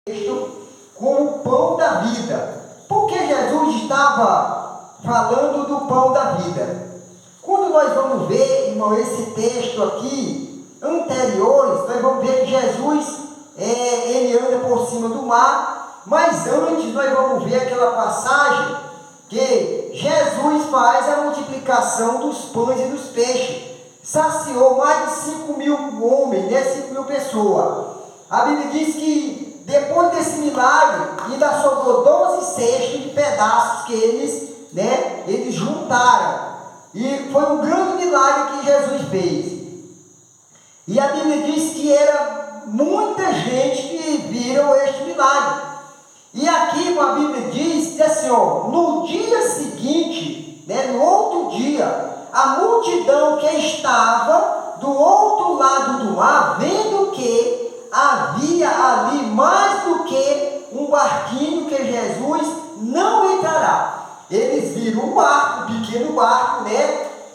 como o pão da vida. Por que Jesus estava falando do pão da vida? Quando nós vamos ver, irmão, esse texto aqui, anteriores, nós vamos ver que Jesus, ele anda por cima do mar, mas antes nós vamos ver aquela passagem que Jesus faz a multiplicação dos pães e dos peixes, saciou mais de 5.000 homens, 5.000 pessoas. A Bíblia diz que depois desse milagre, ainda sobrou 12 cestos de pedaços que eles juntaram. E foi um grande milagre que Jesus fez. E a Bíblia diz que era muita gente que viram este milagre. E aqui a Bíblia diz que assim, no dia seguinte, no outro dia, a multidão que estava do outro lado do mar, vendo que havia ali mais do que um barquinho que Jesus não entrará. Eles viram um barco, um pequeno barco,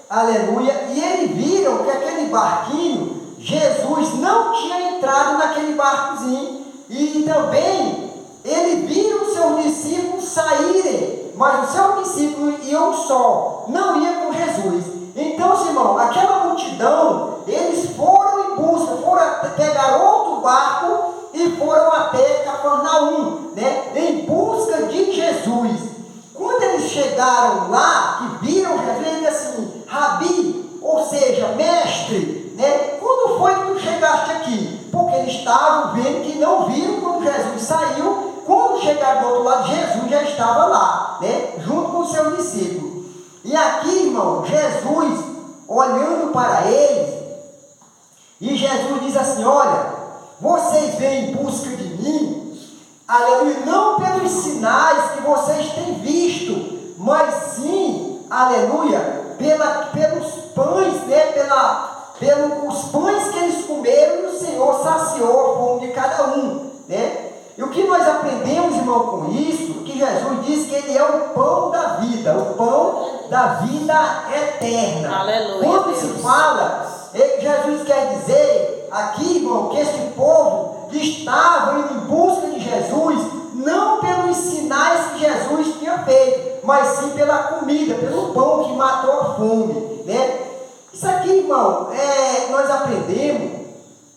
aleluia, e eles viram que aquele barquinho, Jesus não tinha entrado naquele barcozinho, e também eles viram os seus discípulos saírem, mas os seus discípulos iam só, não iam com Jesus. Então, irmão, aquela multidão, eles foram em busca, foram pegar outro barco e foram até Cafarnaum, em busca de Jesus. Quando eles chegaram lá, que viram Jesus, ele disse assim: Rabi, ou seja, mestre, quando foi que tu chegaste aqui? Porque eles estavam vendo que não viram quando Jesus saiu. Quando chegaram do outro lado, Jesus já estava lá, junto com os seus discípulos. E aqui, irmão, Jesus olhando para eles, e Jesus diz assim: olha, vocês vêm em busca de mim, aleluia, não pelos sinais que vocês têm visto, mas sim, aleluia, pelos pães, pelos pães que eles comeram, e o Senhor saciou a fome de cada um, E o que nós aprendemos, irmão, com isso, que Jesus disse que Ele é o pão da vida, o pão da vida eterna. Aleluia. Quando se fala, Jesus quer dizer aqui, irmão, que esse povo estava indo em busca de Jesus, não pelos sinais que Jesus tinha feito, mas sim pela comida, pelo pão que matou a fome, Isso aqui, irmão, nós aprendemos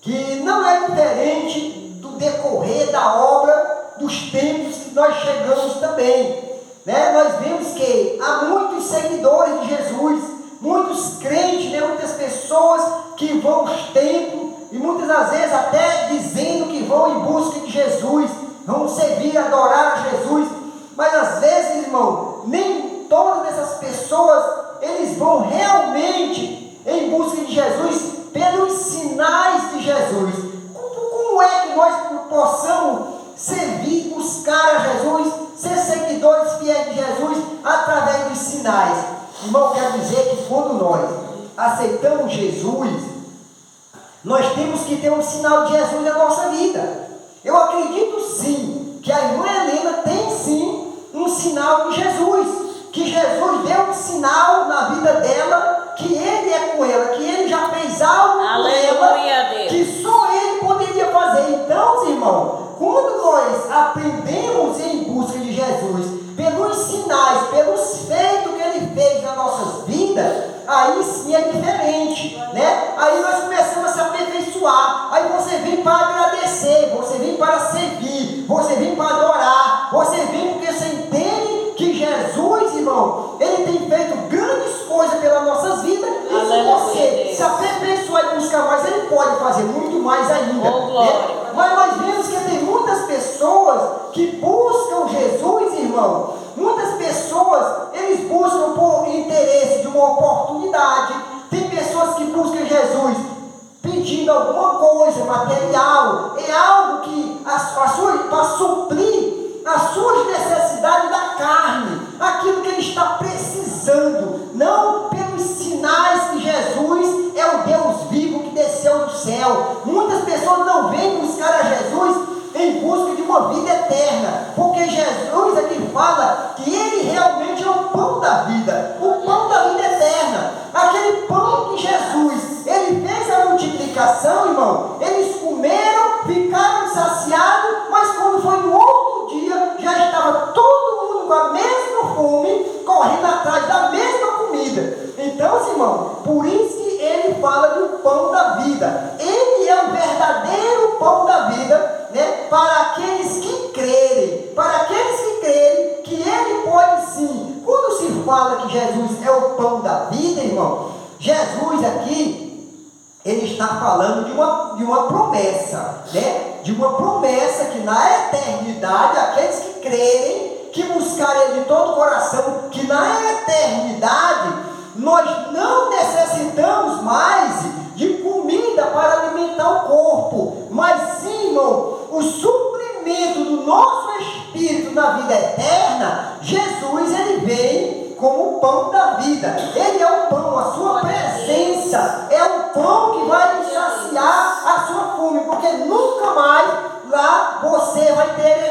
que não é diferente do decorrer da obra dos tempos que nós chegamos também, Nós vemos que há muitos seguidores de Jesus, muitos crentes, muitas pessoas que vão aos templos e muitas das vezes até dizendo que vão em busca de Jesus, vão servir, adorar a Jesus, mas às vezes, irmão, nem todas essas pessoas eles vão realmente em busca de Jesus pelos sinais de Jesus. Como é que nós possamos servir, buscar a Jesus, ser seguidores fiéis de Jesus através dos sinais? Irmão, quero dizer que quando nós aceitamos Jesus, nós temos que ter um sinal de Jesus na nossa vida. Eu acredito sim que a irmã Helena tem sim um sinal de Jesus, que Jesus deu um sinal na vida dela, que Ele é com ela, que Ele já fez algo com ela, que só Ele poderia fazer. Então, irmão, quando nós aprendemos em busca de Jesus, pelos sinais, pelos feitos que Ele fez nas nossas vidas, aí sim é diferente, Aí nós começamos a se aperfeiçoar, aí você vem para agradecer, você vem para servir, você vem para adorar, você vem porque você entende que Jesus, irmão, Ele tem feito grandes coisas pelas nossas vidas, e se você se aperfeiçoar e buscar mais, Ele pode fazer muito mais ainda, Mas nós vemos que tem muitas pessoas que buscam Jesus, irmão. Muitas pessoas, eles buscam por interesse de uma oportunidade. Tem pessoas que buscam Jesus pedindo alguma coisa material, é algo que para suprir as suas necessidades da carne, aquilo que ele está precisando, não pelos sinais que Jesus é o Deus vivo que desceu do céu. Muitas pessoas não vêm buscar a Jesus em busca de uma vida eterna, porque Jesus aqui fala que Ele realmente é o pão da vida, o pão da vida eterna, aquele pão que Jesus, Ele fez a multiplicação, irmão, eles comeram, ficaram saciados, mas quando que Jesus é o pão da vida, irmão, Jesus aqui, ele está falando de uma promessa, né? De uma promessa que na eternidade, aqueles que crerem, que buscarem Ele de todo o coração, que na eternidade, nós não necessitamos mais de comida para alimentar o corpo, mas sim, irmão, o suprimento do nosso espírito na vida eterna. Jesus, ele vem como o pão da vida. Ele é o pão, a sua presença é o pão que vai saciar a sua fome, porque nunca mais lá você vai ter